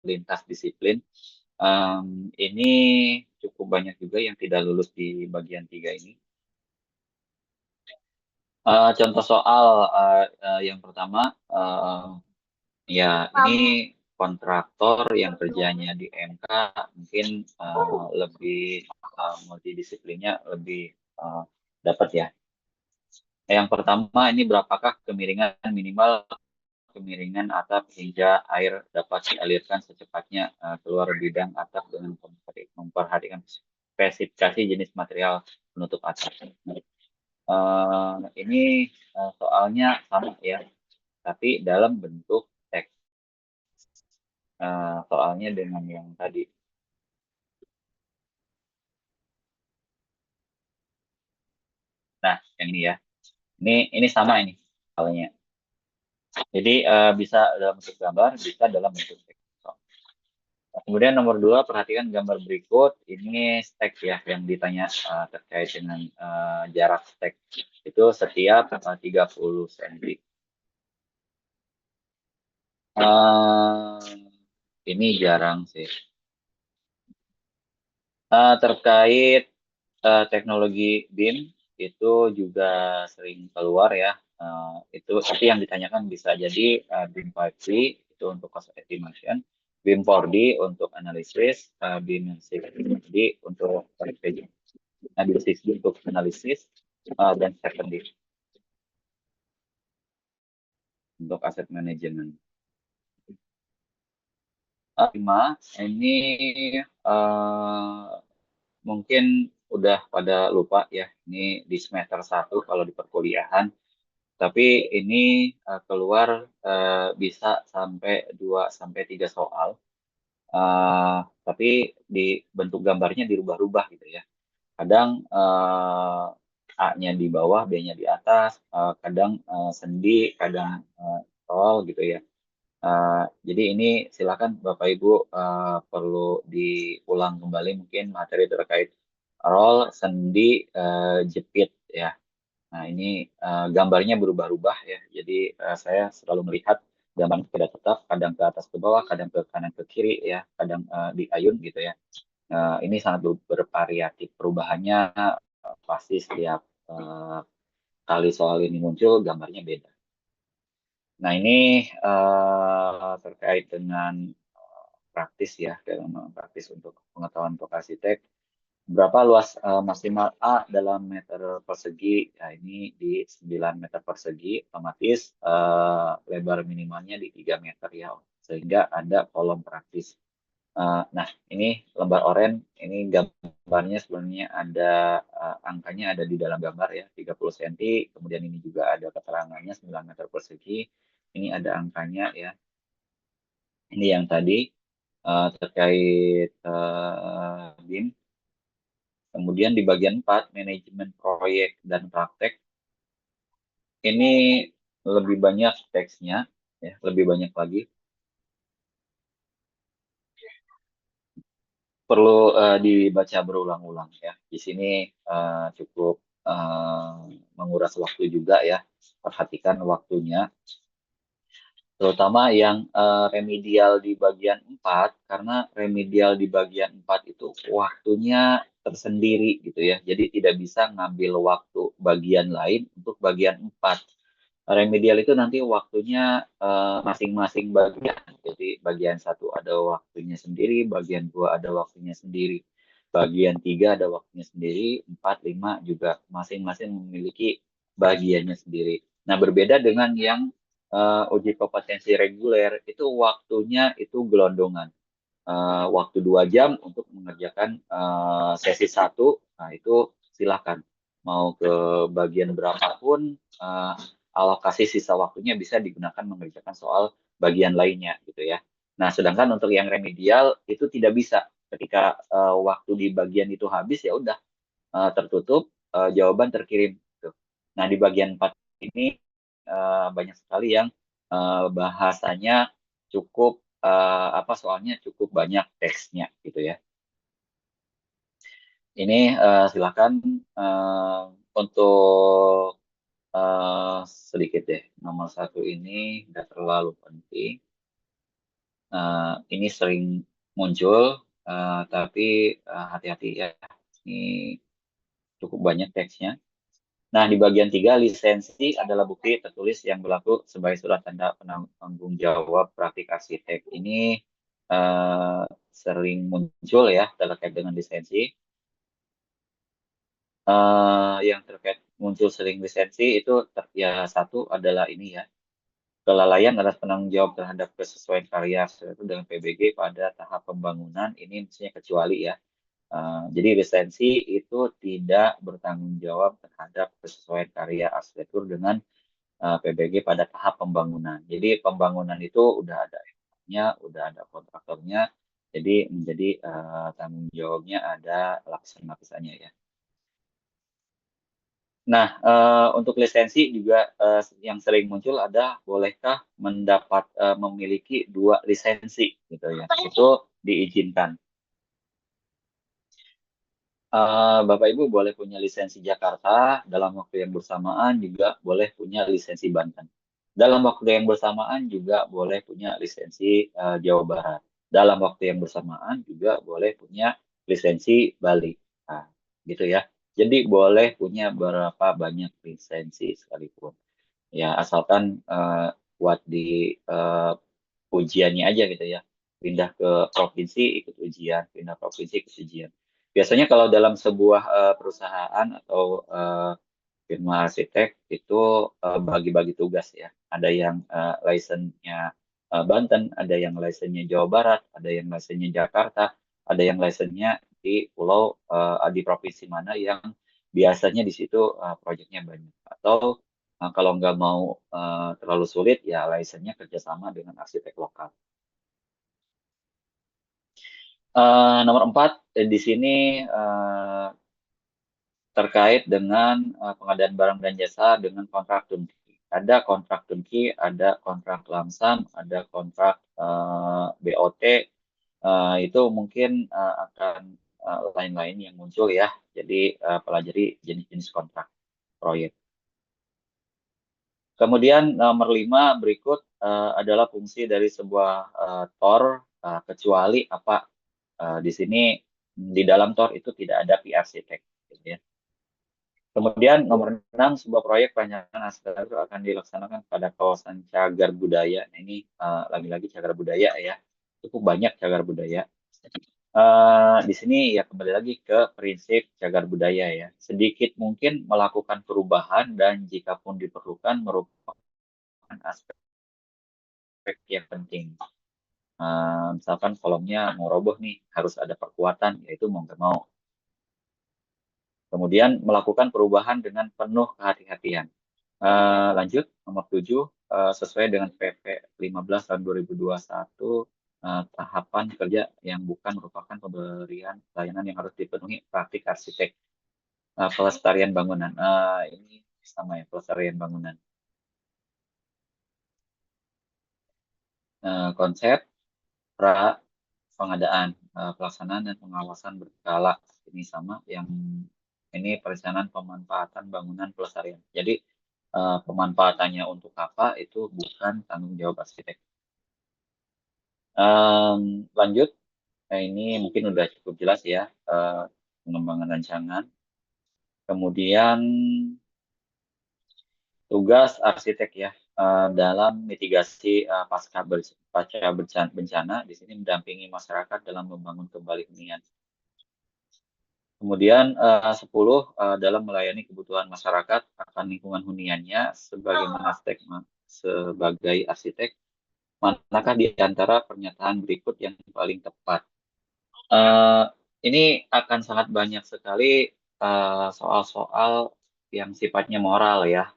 lintas disiplin. Ini cukup banyak juga yang tidak lulus di bagian 3 ini. Contoh soal yang pertama, ya ini kontraktor yang kerjanya di MK mungkin lebih multidisiplinnya lebih uh, dapat ya. Yang pertama ini berapakah kemiringan minimal kemiringan atap hingga air dapat dialirkan secepatnya keluar bidang atap dengan memperhatikan spesifikasi jenis material penutup atap. Ini soalnya sama ya, tapi dalam bentuk teks. Soalnya dengan yang tadi. Nah, yang ini ya. Ini sama ini soalnya. Jadi bisa dalam bentuk gambar, bisa dalam bentuk teks. Kemudian nomor 2, perhatikan gambar berikut. Ini stek ya yang ditanya terkait dengan jarak stek. Itu setiap 30 cm. Eh, ini jarang sih. Terkait teknologi BIM itu juga sering keluar ya. Itu tapi yang ditanyakan bisa jadi BIM 5D itu untuk cost estimation, BIM 4D untuk analisis, BIM 6D untuk strategi, BIM 6D untuk analisis, dan 7D untuk asset management. 5 ini eh, mungkin udah pada lupa ya, ini di semester 1 kalau di perkuliahan. Tapi ini keluar bisa sampai 2 sampai 3 soal. Eh, tapi di bentuk gambarnya dirubah-rubah gitu ya. Kadang A-nya di bawah, B-nya di atas, kadang sendi, kadang roll gitu ya. Jadi ini silakan Bapak Ibu perlu diulang kembali mungkin materi terkait roll, sendi, jepit ya. Nah, ini gambarnya berubah-ubah ya. Jadi saya selalu melihat gambar tidak tetap, kadang ke atas ke bawah, kadang ke kanan ke kiri ya, kadang di ayun gitu ya. Ini sangat bervariatif perubahannya, pasti setiap kali soal ini muncul gambarnya beda. Nah, ini terkait dengan praktis ya, dalam praktis untuk pengetahuan untuk arsitek. Berapa luas maksimal A dalam meter persegi? Nah, ini di 9 meter persegi, otomatis lebar minimalnya di 3 meter ya, sehingga ada kolom praktis. Nah, ini lembar oranye, ini gambarnya sebenarnya ada angkanya ada di dalam gambar ya, 30 cm, kemudian ini juga ada keterangannya 9 meter persegi, ini ada angkanya ya. Ini yang tadi terkait BIM. Kemudian di bagian 4, manajemen proyek dan praktek, ini lebih banyak teksnya, ya, lebih banyak lagi. Perlu dibaca berulang-ulang ya. Di sini cukup menguras waktu juga ya. Perhatikan waktunya. Terutama yang remedial di bagian 4, karena remedial di bagian 4 itu waktunya tersendiri gitu ya. Jadi tidak bisa ngambil waktu bagian lain untuk bagian 4. Remedial itu nanti waktunya masing-masing bagian. Jadi bagian 1 ada waktunya sendiri, bagian 2 ada waktunya sendiri. Bagian 3 ada waktunya sendiri, 4, 5 juga masing-masing memiliki bagiannya sendiri. Nah, berbeda dengan yang uji kompetensi reguler, itu waktunya itu gelondongan. Waktu 2 jam untuk mengerjakan sesi 1, nah itu silakan. Mau ke bagian berapapun, alokasi sisa waktunya bisa digunakan mengerjakan soal bagian lainnya gitu ya. Nah, sedangkan untuk yang remedial itu tidak bisa. Ketika waktu di bagian itu habis ya udah tertutup, jawaban terkirim. Gitu. Nah, di bagian 4 ini banyak sekali yang bahasanya cukup apa soalnya cukup banyak teksnya gitu ya. Ini silakan eh, untuk sedikit deh nomor 1 ini nggak terlalu penting. Ini sering muncul, tapi hati-hati ya. Ini cukup banyak teksnya. Nah, di bagian 3, lisensi adalah bukti tertulis yang berlaku sebagai surat tanda penanggung jawab praktik arsitek. Ini eh, sering muncul ya terkait dengan lisensi. Yang terkait muncul sering lisensi itu ya satu adalah ini ya, kelalaian atas penanggung jawab terhadap kesesuaian karya itu dengan PBG pada tahap pembangunan. Ini misalnya kecuali ya. Jadi lisensi itu tidak bertanggung jawab terhadap kesesuaian karya arsitektur dengan PBG pada tahap pembangunan. Jadi pembangunan itu udah ada nya, udah ada kontraktornya. Jadi menjadi tanggung jawabnya ada lapisan-lapisannya ya. Nah, untuk lisensi juga yang sering muncul ada bolehkah memiliki dua lisensi gitu ya. Itu diizinkan. Bapak Ibu boleh punya lisensi Jakarta, dalam waktu yang bersamaan juga boleh punya lisensi Banten. Dalam waktu yang bersamaan juga boleh punya lisensi Jawa Barat. Dalam waktu yang bersamaan juga boleh punya lisensi Bali. Nah, gitu ya. Jadi boleh punya berapa banyak lisensi sekalipun. Ya, asalkan buat di eh, ujiannya aja gitu ya. Pindah ke provinsi ikut ujian, pindah provinsi ikut ujian. Biasanya kalau dalam sebuah perusahaan atau firma arsitek itu bagi-bagi tugas ya. Ada yang license-nya Banten, ada yang license-nya Jawa Barat, ada yang license-nya Jakarta, ada yang license-nya di pulau di provinsi mana yang biasanya di situ proyeknya banyak. Atau kalau nggak mau terlalu sulit ya license-nya kerjasama dengan arsitek lokal. Nomor 4 di sini eh, terkait dengan pengadaan barang dan jasa dengan kontrak turnkey. Ada kontrak turnkey, ada kontrak lamsam, ada kontrak BOT. Itu mungkin akan lain-lain yang muncul ya. Jadi pelajari jenis-jenis kontrak proyek. Kemudian nomor 5 berikut adalah fungsi dari sebuah TOR, kecuali apa di sini di dalam TOR itu tidak ada P arsitek. Gitu ya. Kemudian nomor 6, sebuah proyek perencanaan arsitektur akan dilaksanakan pada kawasan cagar budaya. Nah, ini lagi-lagi cagar budaya ya. Cukup banyak cagar budaya. Di sini ya kembali lagi ke prinsip cagar budaya ya. Sedikit mungkin melakukan perubahan dan jika pun diperlukan merupakan aspek yang penting. Misalkan kolomnya mau roboh nih, harus ada perkuatan, yaitu mau nggak mau. Kemudian melakukan perubahan dengan penuh kehati-hatian. Lanjut, nomor 7, sesuai dengan PP 15 tahun 2021, tahapan kerja yang bukan merupakan pemberian pelayanan yang harus dipenuhi praktik arsitek pelestarian bangunan. Ini sama ya, pelestarian bangunan. Konsep, pra, pengadaan, pelaksanaan dan pengawasan berkala. Ini sama yang ini perencanaan pemanfaatan bangunan pelestarian. Jadi pemanfaatannya untuk apa itu bukan tanggung jawab arsitek. Lanjut, nah ini mungkin udah cukup jelas ya pengembangan rancangan. Kemudian tugas arsitek ya dalam mitigasi pasca bencana di sini mendampingi masyarakat dalam membangun kembali hunian. Kemudian 10 dalam melayani kebutuhan masyarakat akan lingkungan huniannya sebagai arsitek, manakah di antara pernyataan berikut yang paling tepat? Eh, ini akan sangat banyak sekali soal-soal yang sifatnya moral ya.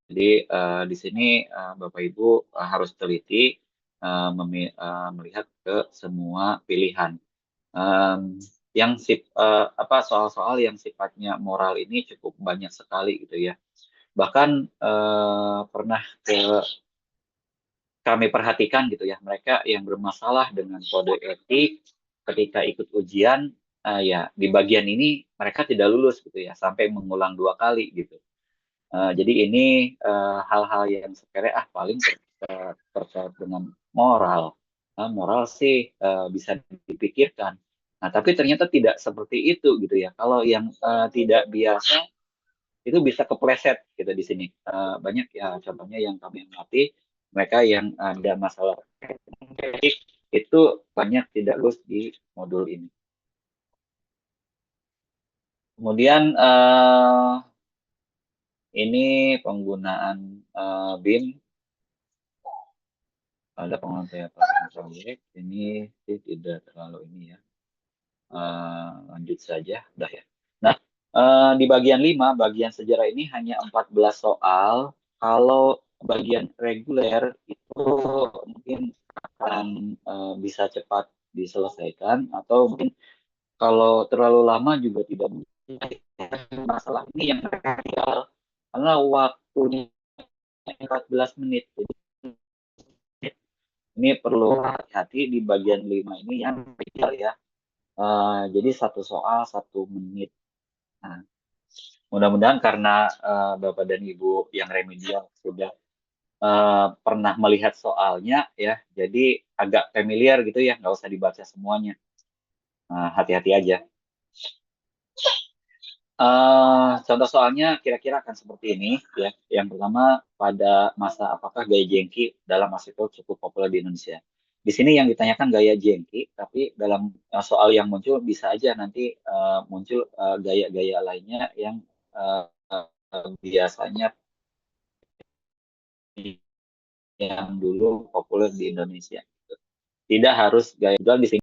Jadi di sini Bapak Ibu harus teliti melihat ke semua pilihan. Em, yang apa soal-soal yang sifatnya moral ini cukup banyak sekali gitu ya. Bahkan pernah kami perhatikan gitu ya, mereka yang bermasalah dengan kode etik ketika ikut ujian, ya di bagian ini mereka tidak lulus gitu ya, sampai mengulang 2 kali gitu. Jadi ini hal-hal yang sepele paling terkait dengan moral. moral sih bisa dipikirkan. Nah, tapi ternyata tidak seperti itu gitu ya. Kalau yang tidak biasa itu bisa kepleset gitu di sini. Banyak ya contohnya yang kami amati, mereka yang ada masalah teknik itu banyak tidak lulus di modul ini. Kemudian ini penggunaan BIM, ada penggunaan proyek. Ini sih tidak terlalu ini ya. Lanjut saja, udah ya. Nah, di bagian 5, bagian sejarah ini hanya 14 soal. Kalau bagian reguler itu mungkin akan bisa cepat diselesaikan atau mungkin kalau terlalu lama juga tidak bisa. Masalah ini yang krusial karena waktunya 14 menit. Jadi ini perlu hati-hati di bagian 5 ini yang krusial ya. Jadi satu soal 1 menit. Nah, mudah-mudahan karena Bapak dan Ibu yang remedial sudah pernah melihat soalnya ya, jadi agak familiar gitu ya, nggak usah dibaca semuanya. Hati-hati aja. Contoh soalnya kira-kira akan seperti ini ya. Yang pertama, pada masa apakah gaya jengki dalam arsitektur cukup populer di Indonesia? Di sini yang ditanyakan gaya jengki, tapi dalam soal yang muncul bisa aja nanti muncul gaya-gaya lainnya yang uh, biasanya yang dulu populer di Indonesia. Tidak harus gaya jual di sini.